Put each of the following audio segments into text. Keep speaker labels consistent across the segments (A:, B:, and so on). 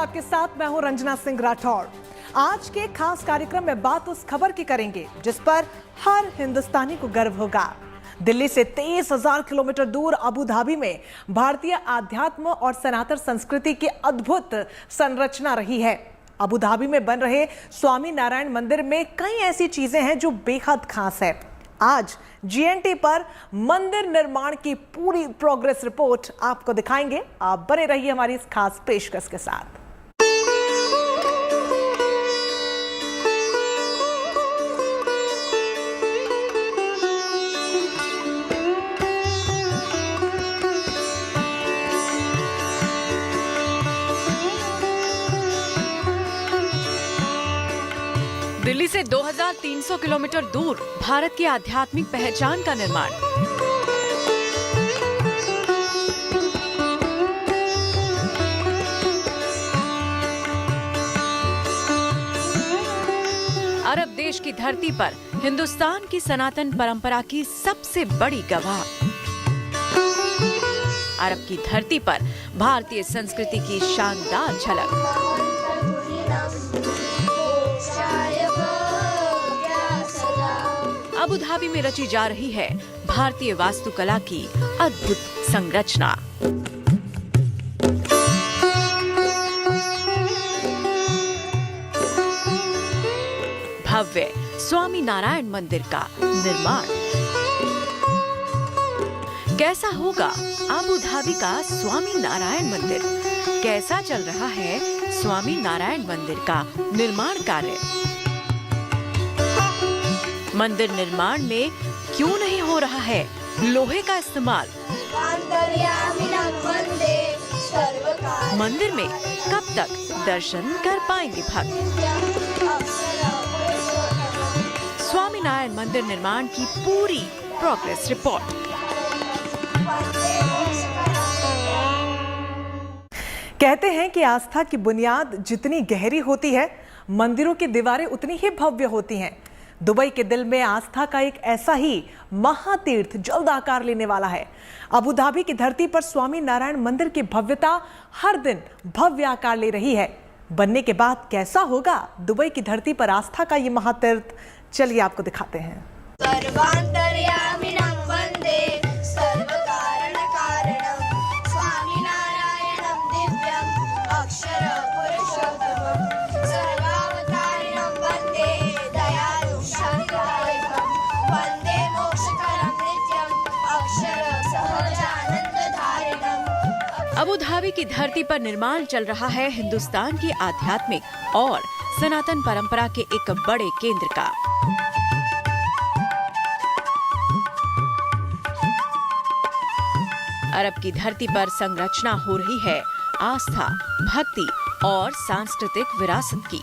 A: आपके साथ मैं हूं रंजना सिंह राठौड़। आज के खास कार्यक्रम में बात उस खबर की करेंगे जिस पर हर हिंदुस्तानी को गर्व होगा। दिल्ली से 23,000 किलोमीटर दूर अबू धाबी में भारतीय आध्यात्म और सनातन संस्कृति की अद्भुत संरचना रही है। अबू धाबी में बन रहे स्वामी नारायण मंदिर में कई ऐसी चीजें हैं जो बेहद खास है। आज जीएनटी पर मंदिर निर्माण की पूरी प्रोग्रेस रिपोर्ट आपको दिखाएंगे। आप बने रहिए हमारी इस खास पेशकश के साथ।
B: दिल्ली से 2300 किलोमीटर दूर भारत की आध्यात्मिक पहचान का निर्माण। अरब देश की धरती पर हिंदुस्तान की सनातन परंपरा की सबसे बड़ी गवाह। अरब की धरती पर भारतीय संस्कृति की शानदार झलक। अबू धाबी में रची जा रही है भारतीय वास्तुकला की अद्भुत संरचना। भव्य स्वामी नारायण मंदिर का निर्माण। कैसा होगा अबू धाबी का स्वामी नारायण मंदिर? कैसा चल रहा है स्वामी नारायण मंदिर का निर्माण कार्य? मंदिर निर्माण में क्यों नहीं हो रहा है लोहे का इस्तेमाल? मंदिर में कब तक दर्शन कर पाएंगे भक्त? स्वामी नारायण मंदिर निर्माण की पूरी प्रोग्रेस रिपोर्ट।
A: कहते हैं कि आस्था की बुनियाद जितनी गहरी होती है, मंदिरों की दीवारें उतनी ही भव्य होती हैं। दुबई के दिल में आस्था का एक ऐसा ही महातीर्थ जल्द आकार लेने वाला है। अबू धाबी की धरती पर स्वामी नारायण मंदिर की भव्यता हर दिन भव्य आकार ले रही है। बनने के बाद कैसा होगा दुबई की धरती पर आस्था का ये महातीर्थ? चलिए आपको दिखाते हैं।
B: अबू धाबी की धरती पर निर्माण चल रहा है हिंदुस्तान की आध्यात्मिक और सनातन परंपरा के एक बड़े केंद्र का। अरब की धरती पर संरचना हो रही है आस्था, भक्ति और सांस्कृतिक विरासत की।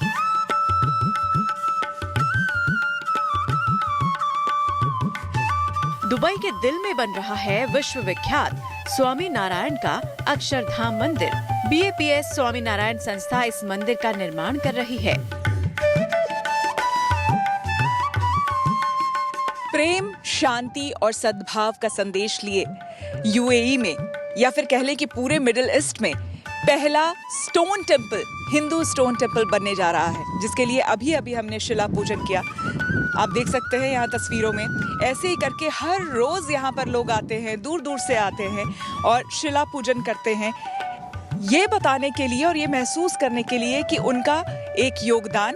B: दुबई के दिल में बन रहा है विश्व विख्यात स्वामी नारायण का अक्षरधाम मंदिर। BAPS स्वामी नारायण संस्था इस मंदिर का निर्माण कर रही है।
C: प्रेम, शांति और सद्भाव का संदेश लिए UAE में या फिर कह ले कि पूरे मिडिल ईस्ट में पहला stone temple, Hindu stone temple बनने जा रहा है, जिसके लिए अभी अभी हमने शिला पूजन किया। आप देख सकते हैं यहाँ तस्वीरों में। ऐसे ही करके हर रोज यहाँ पर लोग आते हैं, दूर दूर से आते हैं और शिला पूजन करते हैं, ये बताने के लिए और ये महसूस करने के लिए कि उनका एक योगदान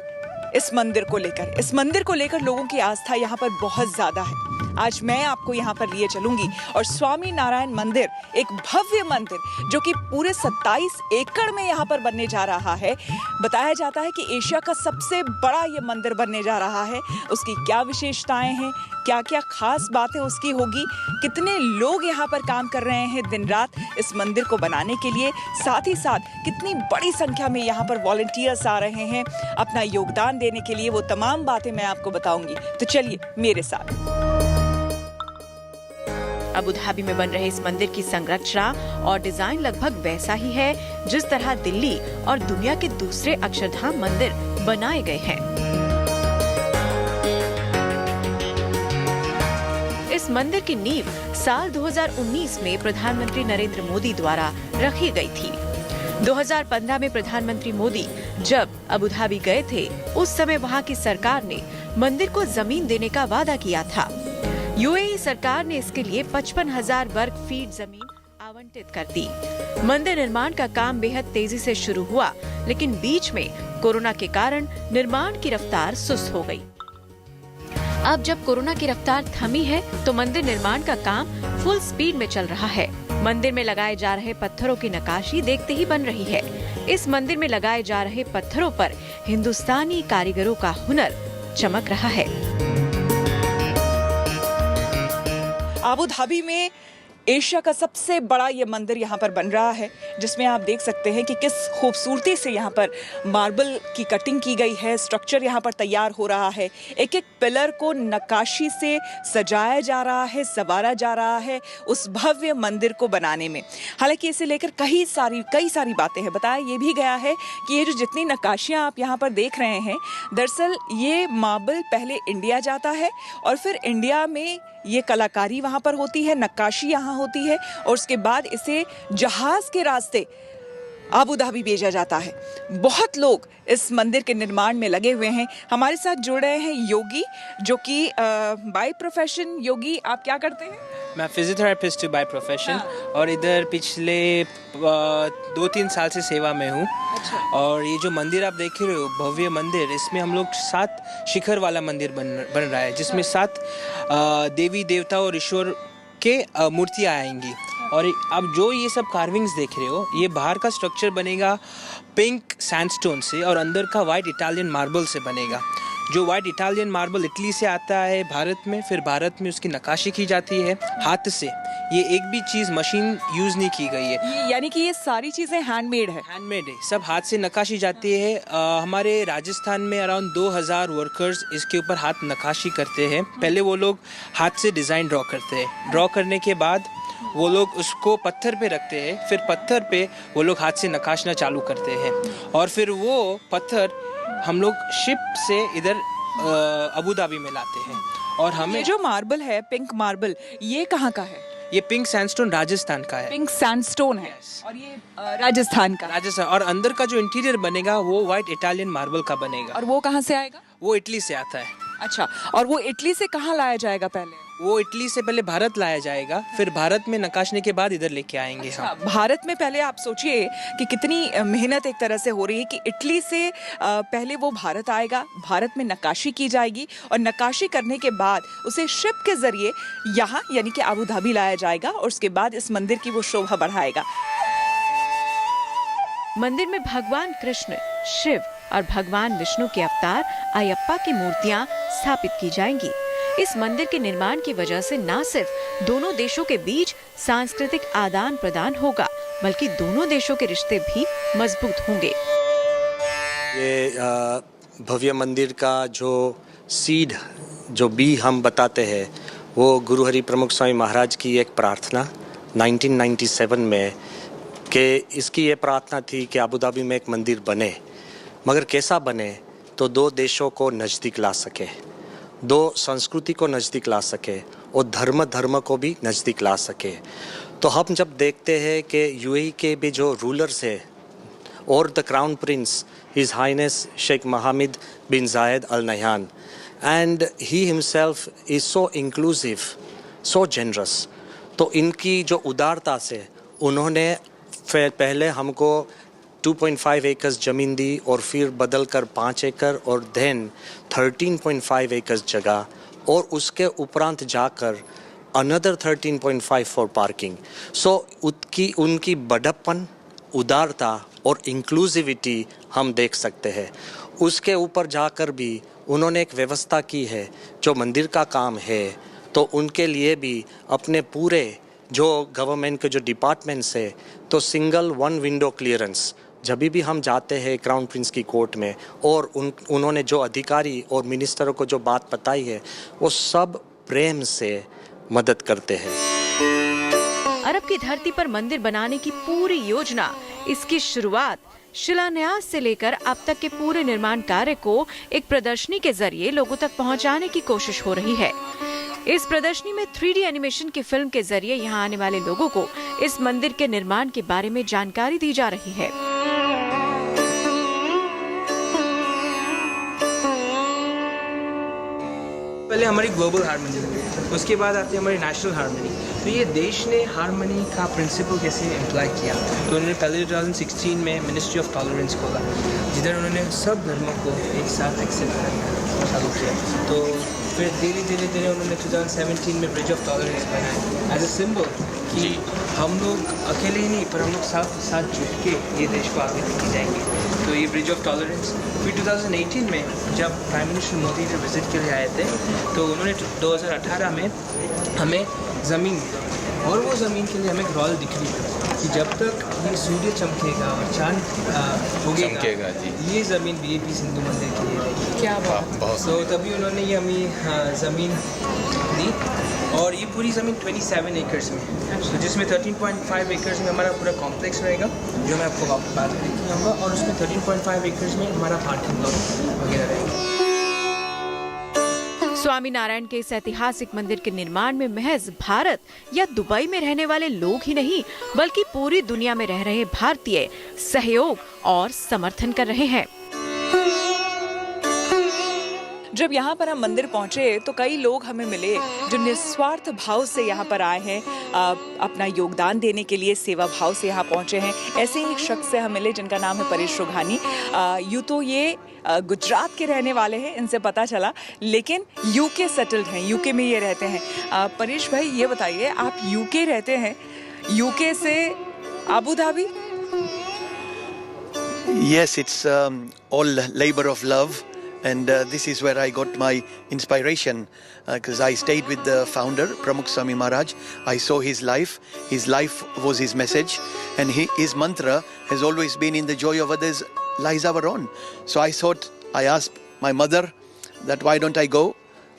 C: इस मंदिर को लेकर लोगों की आस्था यहाँ पर बहुत ज्यादा है। आज मैं आपको यहाँ पर लिए चलूंगी और स्वामी नारायण मंदिर, एक भव्य मंदिर जो कि पूरे 27 एकड़ में यहाँ पर बनने जा रहा है। बताया जाता है कि एशिया का सबसे बड़ा ये मंदिर बनने जा रहा है। उसकी क्या विशेषताएं हैं, क्या क्या खास बातें उसकी होगी, कितने लोग यहाँ पर काम कर रहे हैं दिन रात इस मंदिर को बनाने के लिए, साथ ही साथ कितनी बड़ी संख्या में यहाँ पर वॉलंटियर्स आ रहे हैं अपना योगदान देने के लिए, वो तमाम बातें मैं आपको बताऊंगी। तो चलिए मेरे साथ।
B: अबू धाबी में बन रहे इस मंदिर की संरचना और डिजाइन लगभग वैसा ही है जिस तरह दिल्ली और दुनिया के दूसरे अक्षरधाम मंदिर बनाए गए हैं। इस मंदिर की नींव साल 2019 में प्रधानमंत्री नरेंद्र मोदी द्वारा रखी गई थी। 2015 में प्रधानमंत्री मोदी जब अबू धाबी गए थे, उस समय वहां की सरकार ने मंदिर को जमीन देने का वादा किया था। यूएई सरकार ने इसके लिए 55,000 वर्ग फीट जमीन आवंटित कर दी। मंदिर निर्माण का काम बेहद तेजी से शुरू हुआ, लेकिन बीच में कोरोना के कारण निर्माण की रफ्तार सुस्त हो गई। अब जब कोरोना की रफ्तार थमी है, तो मंदिर निर्माण का काम फुल स्पीड में चल रहा है। मंदिर में लगाए जा रहे पत्थरों की नक्काशी देखते ही बन रही है। इस मंदिर में लगाए जा रहे पत्थरों पर हिंदुस्तानी कारीगरों का हुनर चमक रहा है।
C: अबू धाबी में एशिया का सबसे बड़ा ये मंदिर यहाँ पर बन रहा है, जिसमें आप देख सकते हैं कि किस खूबसूरती से यहाँ पर मार्बल की कटिंग की गई है। स्ट्रक्चर यहाँ पर तैयार हो रहा है। एक एक पिलर को नक्काशी से सजाया जा रहा है, संवारा जा रहा है उस भव्य मंदिर को बनाने में। हालांकि इसे लेकर कई सारी बातें हैं। बताया ये भी गया है कि ये जो जितनी नक्काशियाँ आप यहाँ पर देख रहे हैं, दरअसल ये मार्बल पहले इंडिया जाता है और फिर इंडिया में ये कलाकारी वहाँ पर होती है, नक्काशी यहाँ होती है और उसके बाद इसे जहाज के रास्ते अबू धाबी भेजा जाता है। बहुत लोग इस मंदिर के निर्माण में लगे हुए हैं। हमारे साथ जुड़ रहे हैं योगी, जो कि बाय प्रोफेशन, योगी आप क्या करते हैं?
D: मैं फिजियोथेरेपिस्ट हूँ बाय प्रोफेशन और इधर पिछले 2-3 साल से सेवा में हूँ।
C: अच्छा।
D: और ये जो मंदिर आप देख रहे हो, भव्य मंदिर, इसमें हम लोग 7 शिखर वाला मंदिर बन रहा है, जिसमें 7 देवी देवता और ईश्वर के मूर्तियाँ आएंगी। और अब जो ये सब कार्विंग्स देख रहे हो, ये बाहर का स्ट्रक्चर बनेगा पिंक सैंडस्टोन से और अंदर का वाइट इटालियन मार्बल से बनेगा। जो वाइट इटालियन मार्बल इटली से आता है भारत में, फिर भारत में उसकी नक्काशी की जाती है हाथ से। ये एक भी चीज़ मशीन यूज़ नहीं की गई है।
C: यानी कि ये सारी चीज़ें हैंडमेड है?
D: हैंडमेड है, सब हाथ से नक्काशी जाती है। हमारे राजस्थान में अराउंड 2000 वर्कर्स इसके ऊपर हाथ नक्काशी करते हैं। पहले वो लोग हाथ से डिज़ाइन ड्रॉ करते हैं। ड्रॉ करने के बाद वो लोग उसको पत्थर पे रखते हैं, फिर पत्थर पे वो लोग हाथ से नक्काशना चालू करते हैं और फिर वो पत्थर हम लोग शिप से इधर अबू धाबी में लाते हैं। और हमें
C: ये जो मार्बल है, पिंक मार्बल, ये कहाँ का है?
D: ये पिंक सैंडस्टोन राजस्थान का है।
C: पिंक सैंडस्टोन है।
D: Yes.
C: और ये राजस्थान का?
D: राजस्थान। और अंदर का जो इंटीरियर बनेगा वो वाइट इटालियन मार्बल का बनेगा।
C: और वो कहाँ से आएगा?
D: वो इटली से आता है।
C: अच्छा, और वो इटली से कहाँ लाया जाएगा पहले?
D: वो इटली से पहले भारत लाया जाएगा, फिर भारत में नक्काशने के बाद इधर लेके आएंगे।
C: अच्छा, भारत में पहले आप सोचिए कि कितनी मेहनत एक तरह से हो रही है कि इटली से पहले वो भारत आएगा, भारत में नक्काशी की जाएगी और नक्काशी करने के बाद उसे शिप के जरिए यहाँ यानी कि अबू धाबी लाया जाएगा और उसके बाद इस मंदिर की वो शोभा बढ़ाएगा।
B: मंदिर में भगवान कृष्ण, शिव और भगवान विष्णु के अवतार अयप्पा की मूर्तियां स्थापित की जाएंगी। इस मंदिर के निर्माण की वजह से न सिर्फ दोनों देशों के बीच सांस्कृतिक आदान प्रदान होगा, बल्कि दोनों देशों के रिश्ते भी मजबूत होंगे।
E: ये भव्य मंदिर का जो सीड, जो बी हम बताते हैं, वो गुरु हरि प्रमुख स्वामी महाराज की एक प्रार्थना 1997 में कि इसकी ये प्रार्थना थी कि अबू धाबी में एक मंदिर बने, मगर कैसा बने तो 2 देशों को नज़दीक ला सके, 2 संस्कृति को नज़दीक ला सके और धर्म को भी नज़दीक ला सके। तो हम जब देखते हैं कि यूएई के भी जो रूलर्स है और the crown prince his highness Sheikh Mohammed bin Zayed Al Nahyan, and he himself is so inclusive, so generous. तो इनकी जो उदारता से उन्होंने पहले हमको 2.5 एकर्स ज़मीन दी और फिर बदल कर 5 एकड़ और देन 13.5 एकर्स जगह और उसके उपरांत जाकर अनदर 13.5 फॉर पार्किंग। सो उनकी बड़प्पन, उदारता और इंक्लूसिविटी हम देख सकते हैं। उसके ऊपर जाकर भी उन्होंने एक व्यवस्था की है। जो मंदिर का काम है तो उनके लिए भी अपने पूरे जो गवर्नमेंट के जो डिपार्टमेंट्स है, तो सिंगल 1 विंडो क्लियरेंस जब भी हम जाते हैं क्राउन प्रिंस की कोर्ट में, और उन्होंने जो अधिकारी और मिनिस्टरों को जो बात बताई है, वो सब प्रेम से मदद करते हैं।
B: अरब की धरती पर मंदिर बनाने की पूरी योजना, इसकी शुरुआत शिलान्यास से लेकर अब तक के पूरे निर्माण कार्य को एक प्रदर्शनी के जरिए लोगों तक पहुंचाने की कोशिश हो रही है। इस प्रदर्शनी में 3D एनिमेशन की फिल्म के जरिए यहां आने वाले लोगों को इस मंदिर के निर्माण के बारे में जानकारी दी जा रही है।
D: पहले हमारी ग्लोबल हारमोनी, उसके बाद आती है हमारी नेशनल हारमोनी। तो ये देश ने हारमोनी का प्रिंसिपल कैसे एम्प्लॉय किया, तो उन्होंने पहले 2016 में मिनिस्ट्री ऑफ टॉलरेंस खोला, जिधर उन्होंने सब धर्मों को एक साथ एक्सेप्ट करना चालू किया। तो फिर धीरे धीरे उन्होंने 2017 में ब्रिज ऑफ टॉलरेंस बनाया एज ए सिंबल कि हम लोग अकेले ही नहीं, पर हम लोग साथ जुट के ये देश को आगे लेके जाएंगे। तो ये ब्रिज ऑफ टॉलरेंस फिर 2018 में जब प्राइम मिनिस्टर मोदी जो विजिट के लिए आए थे, तो उन्होंने 2018 में हमें ज़मीन दी, और वो ज़मीन के लिए हमें एक रॉयल डिक्री कि जब तक ये सूर्य चमकेगा और चांद उगेगा ये ज़मीन वीआईपी हिंदू मंदिर के लिए रहेगी। क्या बात। तो तभी उन्होंने ये हमें ज़मीन दी, और ये पूरी ज़मीन 27 एकर्स में, तो जिसमें 13.5 एकर्स में हमारा पूरा कॉम्प्लेक्स रहेगा, जो मैं आपको बात करके आऊँगा, और उसमें 13.5 एकर्स में हमारा पार्किंग लॉट वगैरह रहेगा।
B: स्वामी नारायण के इस ऐतिहासिक मंदिर के निर्माण में महज भारत या दुबई में रहने वाले लोग ही नहीं, बल्कि पूरी दुनिया में रह रहे भारतीय सहयोग और समर्थन कर रहे हैं।
C: जब यहाँ पर हम मंदिर पहुँचे तो कई लोग हमें मिले जो निस्वार्थ भाव से यहाँ पर आए हैं, अपना योगदान देने के लिए सेवा भाव से यहाँ पहुँचे हैं। ऐसे ही एक शख्स से हम मिले जिनका नाम है परेश रोघानी। यूँ तो ये गुजरात के रहने वाले हैं, इनसे पता चला, लेकिन यूके सेटल्ड हैं, यूके में ये रहते हैं। परेश भाई ये बताइए, आप यूके रहते हैं, यूके से Abu Dhabi?
F: Yes, it's all labor of love. And this is where I got my inspiration, because I stayed with the founder, Pramukh Swami Maharaj. I saw his life. His life was his message. And his mantra has always been, in the joy of others lies our own. So I thought, I asked my mother that why don't I go?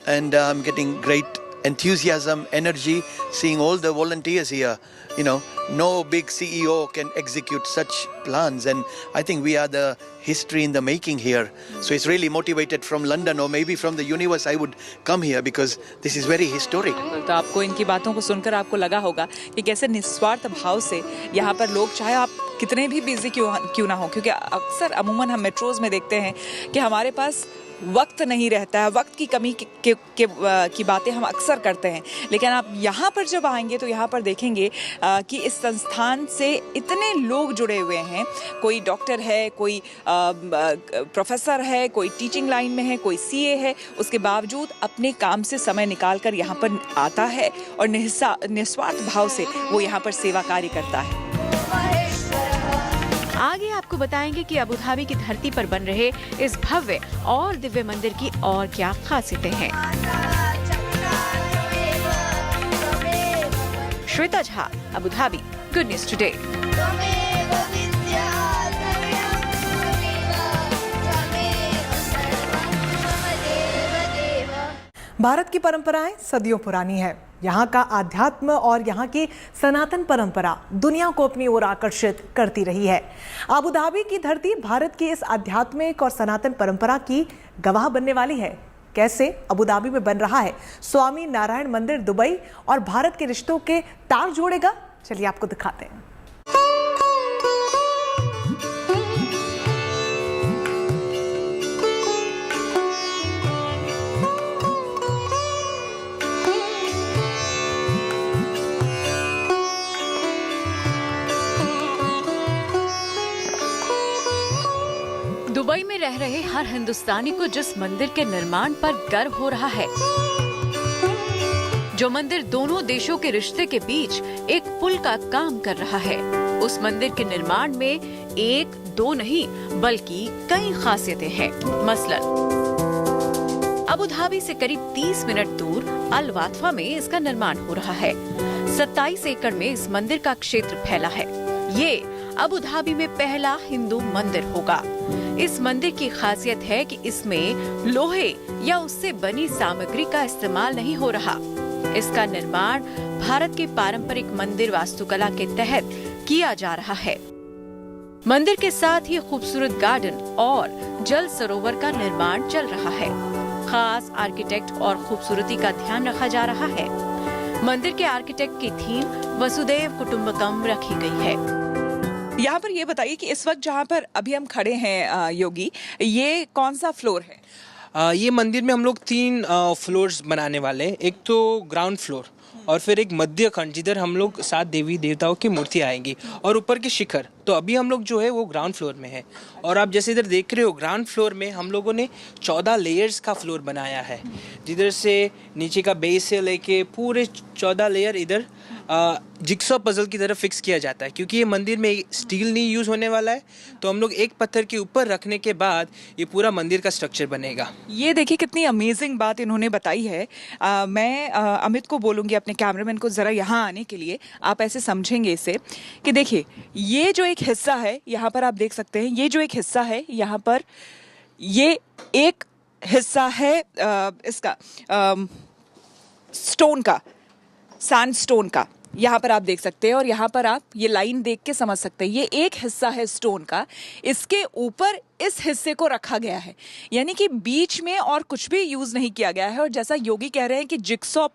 F: And I'm getting great enthusiasm, energy, seeing all the volunteers here. You know, no big CEO can execute such plans, and I think we are the history in the making here. So it's really motivated from London, or maybe from the universe, I would come here because this is very historic.
C: तो आपको इनकी बातों को सुनकर आपको लगा होगा कि कैसे निस्वार्थ भाव से यहाँ पर लोग, चाहे आप कितने भी बिजी क्यों ना हो, क्योंकि अक्सर अमूमन हम मेट्रोज में देखते हैं कि हमारे पास वक्त नहीं रहता है, वक्त की कमी की बातें हम अक्सर करते हैं, लेकिन आप यहाँ पर जब आएंगे तो यहाँ पर देखेंगे कि इस संस्थान से इतने लोग जुड़े हुए हैं। कोई डॉक्टर है, कोई प्रोफेसर है, कोई टीचिंग लाइन में है, कोई सीए है, उसके बावजूद अपने काम से समय निकाल कर यहाँ पर आता है और निस्वार्थ भाव से वो यहाँ पर सेवा कार्य करता है।
B: आगे आपको बताएंगे कि अबू धाबी की धरती पर बन रहे इस भव्य और दिव्य मंदिर की और क्या खासियतें हैं। Shweta Jha, Abu Dhabi, good news today.
A: Bharat की परंपराएं सदियों पुरानी है। यहाँ का आध्यात्म और यहाँ की सनातन परंपरा दुनिया को अपनी ओर आकर्षित करती रही है। अबू धाबी की धरती भारत की इस आध्यात्मिक और सनातन परंपरा की गवाह बनने वाली है। कैसे अबू धाबी में बन रहा है स्वामी नारायण मंदिर दुबई और भारत के रिश्तों के तार जोड़ेगा, चलिए आपको दिखाते हैं।
B: दुबई में रह रहे हर हिंदुस्तानी को जिस मंदिर के निर्माण पर गर्व हो रहा है, जो मंदिर दोनों देशों के रिश्ते के बीच एक पुल का काम कर रहा है, उस मंदिर के निर्माण में एक दो नहीं बल्कि कई खासियतें हैं। मसलन अबू धाबी से करीब 30 मिनट दूर अल वातफा में इसका निर्माण हो रहा है। 27 एकड़ में इस मंदिर का क्षेत्र फैला है। ये अबू धाबी में पहला हिंदू मंदिर होगा। इस मंदिर की खासियत है कि इसमें लोहे या उससे बनी सामग्री का इस्तेमाल नहीं हो रहा। इसका निर्माण भारत के पारंपरिक मंदिर वास्तुकला के तहत किया जा रहा है। मंदिर के साथ ही खूबसूरत गार्डन और जल सरोवर का निर्माण चल रहा है। खास आर्किटेक्ट और खूबसूरती का ध्यान रखा जा रहा है। मंदिर के आर्किटेक्ट की थीम वसुदेव कुटुंबकम रखी गई है।
C: यहाँ पर ये बताइए कि इस वक्त जहाँ पर अभी हम खड़े हैं योगी, ये कौन सा फ्लोर है?
D: ये मंदिर में हम लोग 3 फ्लोर्स बनाने वाले हैं। एक तो ग्राउंड फ्लोर और फिर एक मध्य खंड जिधर हम लोग 7 देवी देवताओं की मूर्ति आएंगी और ऊपर के शिखर। तो अभी हम लोग जो है वो ग्राउंड फ्लोर में है और आप जैसे इधर देख रहे हो ग्राउंड फ्लोर में हम लोगों ने 14 लेयर्स का फ्लोर बनाया है, जिधर से नीचे का बेस से लेके पूरे 14 लेयर इधर जिक्सॉ पजल की तरफ फिक्स किया जाता है, क्योंकि ये मंदिर में स्टील नहीं यूज़ होने वाला है। तो हम लोग एक पत्थर के ऊपर रखने के बाद ये पूरा मंदिर का स्ट्रक्चर बनेगा।
C: ये देखिए कितनी अमेजिंग बात इन्होंने बताई है। मैं अमित को बोलूँगी, अपने कैमरामैन को ज़रा यहाँ आने के लिए। आप ऐसे समझेंगे इसे कि देखिए ये जो एक हिस्सा है यहाँ पर आप देख सकते हैं, ये जो एक हिस्सा है यहाँ पर, ये एक हिस्सा है इसका स्टोन का, सैंडस्टोन का, यहाँ पर आप देख सकते हैं। और यहाँ पर आप ये लाइन देख के समझ सकते हैं, ये एक हिस्सा है स्टोन का। इसके ऊपर इस हिस्से को रखा गया है, यानी कि बीच में और कुछ भी यूज़ नहीं किया गया है। और जैसा योगी कह रहे हैं कि जिक्सॉ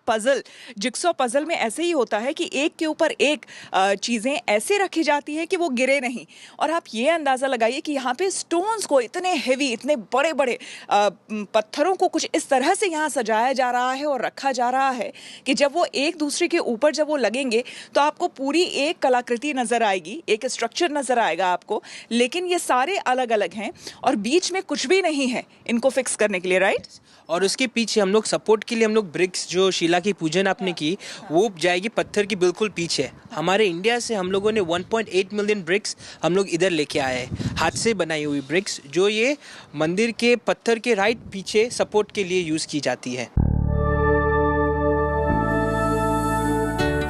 C: पजल में ऐसे ही होता है कि एक के ऊपर एक चीज़ें ऐसे रखी जाती हैं कि वो गिरे नहीं। और आप ये अंदाज़ा लगाइए कि यहाँ पे स्टोन्स को, इतने हेवी, इतने बड़े बड़े पत्थरों को कुछ इस तरह से यहाँ सजाया जा रहा है और रखा जा रहा है कि जब वो एक दूसरे के ऊपर जब वो लगेंगे तो आपको पूरी एक कलाकृति नज़र आएगी, एक स्ट्रक्चर नज़र आएगा आपको। लेकिन ये सारे अलग अलग हैं और बीच में कुछ भी नहीं है इनको फिक्स करने के लिए, राइट?
D: और उसके पीछे हम लोग सपोर्ट के लिए हम लोग ब्रिक्स, जो शिला की पूजन आपने की, वो जाएगी पत्थर की बिल्कुल पीछे। हमारे इंडिया से हम लोगों ने 1.8 मिलियन ब्रिक्स हम लोग इधर लेके आए हैं, हाथ से बनाई हुई ब्रिक्स, जो ये मंदिर के पत्थर के राइट पीछे सपोर्ट के लिए यूज़ की जाती है।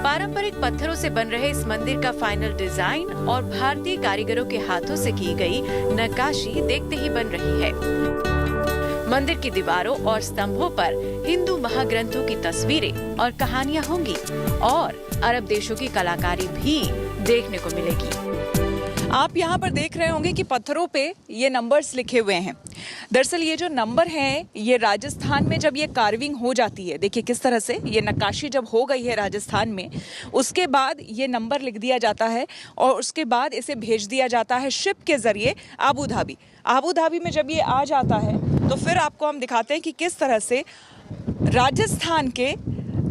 B: पारंपरिक पत्थरों से बन रहे इस मंदिर का फाइनल डिजाइन और भारतीय कारीगरों के हाथों से की गई नक्काशी देखते ही बन रही है। मंदिर की दीवारों और स्तंभों पर हिंदू महाग्रंथों की तस्वीरें और कहानियां होंगी और अरब देशों की कलाकारी भी देखने को मिलेगी।
C: आप यहाँ पर देख रहे होंगे कि पत्थरों पे ये नंबर्स लिखे हुए हैं। दरअसल ये जो नंबर हैं, ये राजस्थान में जब ये कार्विंग हो जाती है, देखिए किस तरह से ये नक्काशी जब हो गई है राजस्थान में, उसके बाद ये नंबर लिख दिया जाता है और उसके बाद इसे भेज दिया जाता है शिप के जरिए आबू धाबी। आबू धाबी में जब ये आ जाता है तो फिर आपको हम दिखाते हैं कि किस तरह से राजस्थान के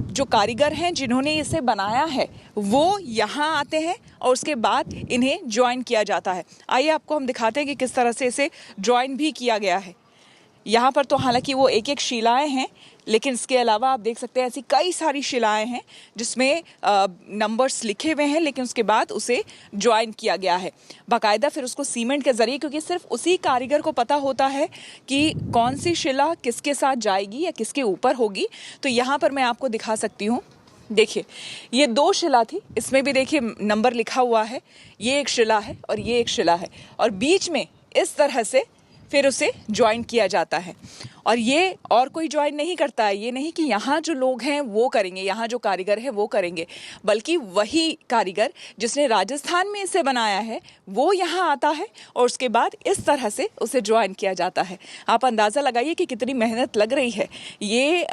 C: जो कारीगर हैं जिन्होंने इसे बनाया है वो यहाँ आते हैं और उसके बाद इन्हें ज्वाइन किया जाता है। आइए आपको हम दिखाते हैं कि किस तरह से इसे ज्वाइन भी किया गया है। यहाँ पर तो हालांकि वो एक एक शिलाएं हैं, लेकिन इसके अलावा आप देख सकते हैं ऐसी कई सारी शिलाएं हैं जिसमें नंबर्स लिखे हुए हैं, लेकिन उसके बाद उसे ज्वाइन किया गया है बाकायदा। फिर उसको सीमेंट के जरिए, क्योंकि सिर्फ उसी कारीगर को पता होता है कि कौन सी शिला किसके साथ जाएगी या किसके ऊपर होगी। तो यहाँ पर मैं आपको दिखा सकती हूँ, देखिए ये 2 शिला थी, इसमें भी देखिए नंबर लिखा हुआ है। ये एक शिला है और ये एक शिला है और बीच में इस तरह से फिर उसे ज्वाइन किया जाता है। और ये और कोई ज्वाइन नहीं करता है, ये नहीं कि यहाँ जो लोग हैं वो करेंगे, यहाँ जो कारीगर हैं वो करेंगे, बल्कि वही कारीगर जिसने राजस्थान में इसे बनाया है वो यहाँ आता है और उसके बाद इस तरह से उसे ज्वाइन किया जाता है। आप अंदाज़ा लगाइए कि कितनी मेहनत लग रही है। ये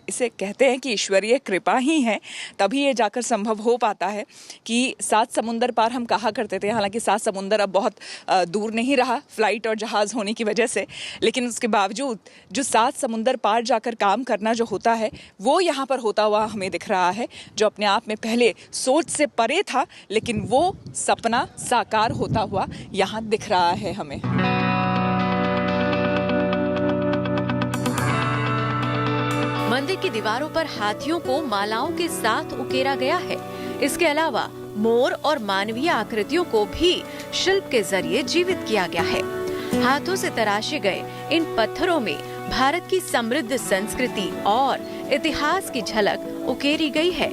C: इसे कहते हैं कि ईश्वरीय कृपा ही है, तभी ये जाकर संभव हो पाता है कि 7 समुंदर पार हम कहा करते थे। हालांकि 7 समुंदर अब बहुत दूर नहीं रहा फ्लाइट और जहाज़ होने की वजह से, लेकिन उसके बावजूद जो 7 समुंदर पार जाकर काम करना जो होता है वो यहाँ पर होता हुआ हमें दिख रहा है, जो अपने आप में पहले सोच से परे था, लेकिन वो सपना साकार होता हुआ यहाँ दिख रहा है हमें।
B: मंदिर की दीवारों पर हाथियों को मालाओं के साथ उकेरा गया है। इसके अलावा मोर और मानवीय आकृतियों को भी शिल्प के जरिए जीवित किया गया है। हाथों से तराशे गए इन पत्थरों में भारत की समृद्ध संस्कृति और इतिहास की झलक उकेरी गई है।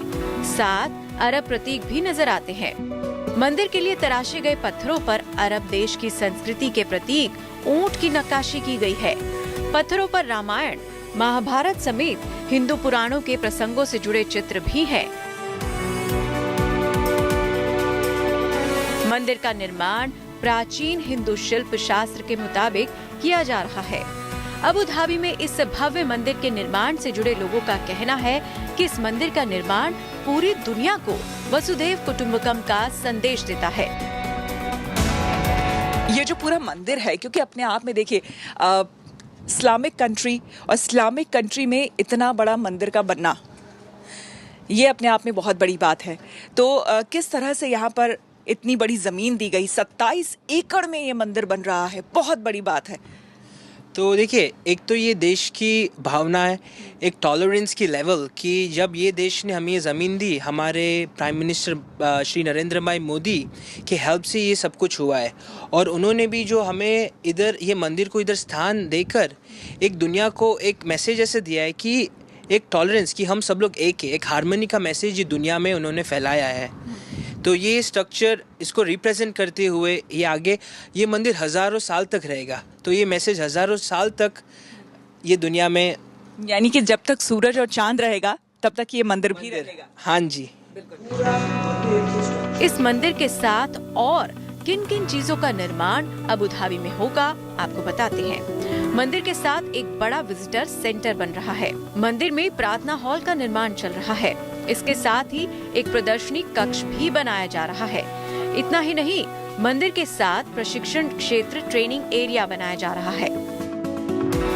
B: साथ अरब प्रतीक भी नजर आते हैं। मंदिर के लिए तराशे गए पत्थरों पर अरब देश की संस्कृति के प्रतीक ऊंट की नक्काशी की गई है। पत्थरों पर रामायण, महाभारत समेत हिंदू पुराणों के प्रसंगों से जुड़े चित्र भी हैं। मंदिर का निर्माण प्राचीन हिंदू शिल्प शास्त्र के मुताबिक किया जा रहा है। अबू धाबी में इस भव्य मंदिर के निर्माण से जुड़े लोगों का कहना है कि इस मंदिर का निर्माण पूरी दुनिया को वसुधैव कुटुंबकम का संदेश देता है।
C: ये जो पूरा मंदिर है, क्योंकि अपने आप में देखिए इस्लामिक कंट्री और इस्लामिक कंट्री में इतना बड़ा मंदिर का बनना, ये अपने आप में बहुत बड़ी बात है। तो किस तरह से यहाँ पर इतनी बड़ी ज़मीन दी गई, 27 एकड़ में ये मंदिर बन रहा है, बहुत बड़ी बात है।
D: तो देखिए, एक तो ये देश की भावना है, एक टॉलरेंस की लेवल कि जब ये देश ने हमें ये ज़मीन दी, हमारे प्राइम मिनिस्टर श्री नरेंद्र भाई मोदी के हेल्प से ये सब कुछ हुआ है। और उन्होंने भी जो हमें इधर ये मंदिर को इधर स्थान देकर एक दुनिया को एक मैसेज ऐसे दिया है कि एक टॉलरेंस, कि हम सब लोग एक है, एक हार्मनी का मैसेज ये दुनिया में उन्होंने फैलाया है। तो ये स्ट्रक्चर इसको रिप्रेजेंट करते हुए ये आगे ये मंदिर हज़ारों साल तक रहेगा। तो ये मैसेज हज़ारों साल तक ये दुनिया में,
C: यानी कि जब तक सूरज और चांद रहेगा तब तक ये मंदिर भी रहेगा।
D: हाँ जी।
B: इस मंदिर के साथ और किन किन चीजों का निर्माण अबू धाबी में होगा, आपको बताते हैं। मंदिर के साथ एक बड़ा विजिटर सेंटर बन रहा है। मंदिर में प्रार्थना हॉल का निर्माण चल रहा है। इसके साथ ही एक प्रदर्शनी कक्ष भी बनाया जा रहा है। इतना ही नहीं, मंदिर के साथ प्रशिक्षण क्षेत्र, ट्रेनिंग एरिया बनाया जा रहा है।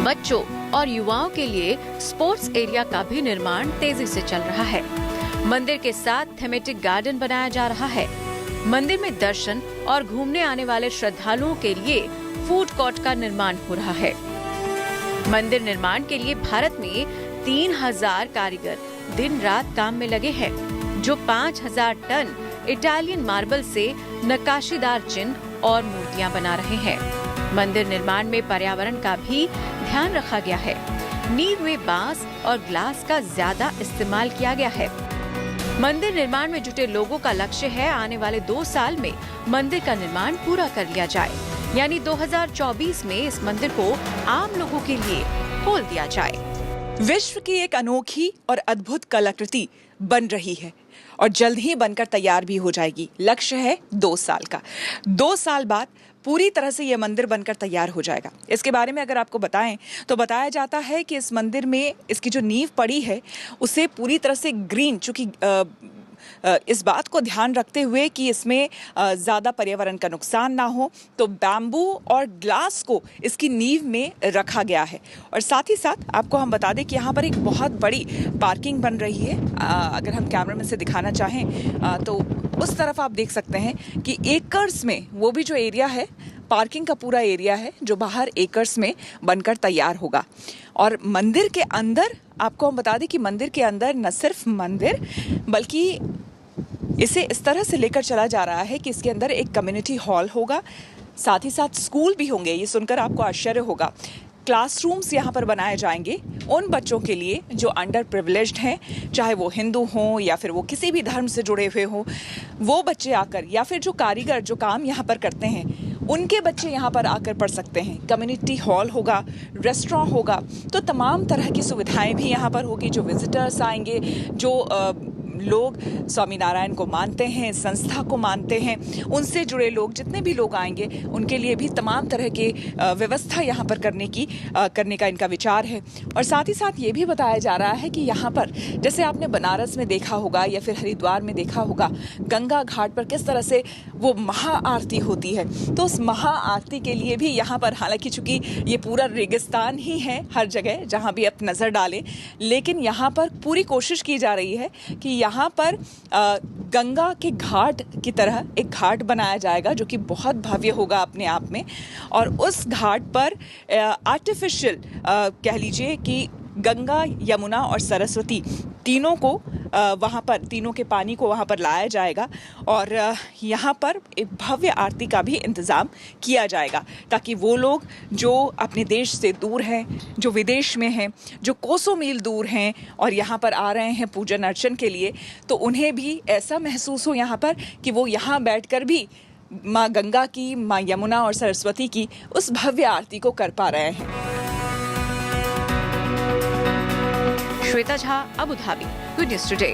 B: बच्चों और युवाओं के लिए स्पोर्ट्स एरिया का भी निर्माण तेजी से चल रहा है। मंदिर के साथ थीमेटिक गार्डन बनाया जा रहा है। मंदिर में दर्शन और घूमने आने वाले श्रद्धालुओं के लिए फूड कोर्ट का निर्माण हो रहा है। मंदिर निर्माण के लिए भारत में 3000 कारीगर दिन रात काम में लगे हैं, जो 5000 टन इटालियन मार्बल से नक्काशीदार चिन्ह और मूर्तियां बना रहे हैं। मंदिर निर्माण में पर्यावरण का भी ध्यान रखा गया है। नींव में बांस और ग्लास का ज्यादा इस्तेमाल किया गया है। मंदिर निर्माण में जुटे लोगों का लक्ष्य है आने वाले 2 साल में मंदिर का निर्माण पूरा कर लिया जाए, यानी 2024 में इस मंदिर को आम लोगों के लिए खोल दिया जाए।
C: विश्व की एक अनोखी और अद्भुत कलाकृति बन रही है और जल्द ही बनकर तैयार भी हो जाएगी। लक्ष्य है 2 साल का। 2 साल बाद पूरी तरह से ये मंदिर बनकर तैयार हो जाएगा। इसके बारे में अगर आपको बताएं तो बताया जाता है कि इस मंदिर में इसकी जो नींव पड़ी है उसे पूरी तरह से ग्रीन, चूंकि इस बात को ध्यान रखते हुए कि इसमें ज़्यादा पर्यावरण का नुकसान ना हो, तो बैम्बू और ग्लास को इसकी नींव में रखा गया है। और साथ ही साथ आपको हम बता दें कि यहाँ पर एक बहुत बड़ी पार्किंग बन रही है। अगर हम कैमरा में से दिखाना चाहें तो उस तरफ आप देख सकते हैं कि एकर्स में वो भी जो एरिया है, पार्किंग का पूरा एरिया है जो बाहर एकर्स में बनकर तैयार होगा। और मंदिर के अंदर आपको हम बता दें कि मंदिर के अंदर न सिर्फ मंदिर बल्कि इसे इस तरह से लेकर चला जा रहा है कि इसके अंदर एक कम्युनिटी हॉल होगा, साथ ही साथ स्कूल भी होंगे। ये सुनकर आपको आश्चर्य होगा। क्लासरूम्स यहाँ पर बनाए जाएंगे उन बच्चों के लिए जो अंडर प्रिविलेज्ड हैं, चाहे वो हिंदू हों या फिर वो किसी भी धर्म से जुड़े हुए हों, वो बच्चे आकर, या फिर जो कारीगर जो काम यहाँ पर करते हैं उनके बच्चे यहाँ पर आकर पढ़ सकते हैं। कम्युनिटी हॉल होगा, रेस्टोरेंट होगा, तो तमाम तरह की सुविधाएं भी यहाँ पर होगी। जो विजिटर्स आएंगे, जो लोग स्वामीनारायण को मानते हैं, संस्था को मानते हैं, उनसे जुड़े लोग, जितने भी लोग आएंगे उनके लिए भी तमाम तरह के व्यवस्था यहाँ पर करने का इनका विचार है। और साथ ही साथ ये भी बताया जा रहा है कि यहाँ पर, जैसे आपने बनारस में देखा होगा या फिर हरिद्वार में देखा होगा, गंगा घाट पर किस तरह से वो महाआरती होती है, तो उस महाआरती के लिए भी यहाँ पर, हालांकि चूंकि ये पूरा रेगिस्तान ही है हर जगह जहाँ भी आप नज़र डालें, लेकिन यहाँ पर पूरी कोशिश की जा रही है कि यहाँ पर गंगा के घाट की तरह एक घाट बनाया जाएगा जो कि बहुत भव्य होगा अपने आप में। और उस घाट पर आर्टिफिशियल कह लीजिए कि गंगा, यमुना और सरस्वती तीनों को वहाँ पर, तीनों के पानी को वहाँ पर लाया जाएगा और यहाँ पर एक भव्य आरती का भी इंतज़ाम किया जाएगा, ताकि वो लोग जो अपने देश से दूर हैं, जो विदेश में हैं, जो कोसों मील दूर हैं और यहाँ पर आ रहे हैं पूजन अर्चन के लिए, तो उन्हें भी ऐसा महसूस हो यहाँ पर कि वो यहाँ बैठकर भी माँ गंगा की, माँ यमुना और सरस्वती की उस भव्य आरती को कर पा रहे हैं।
B: Shweta Jha, Abu Dhabi, good news today.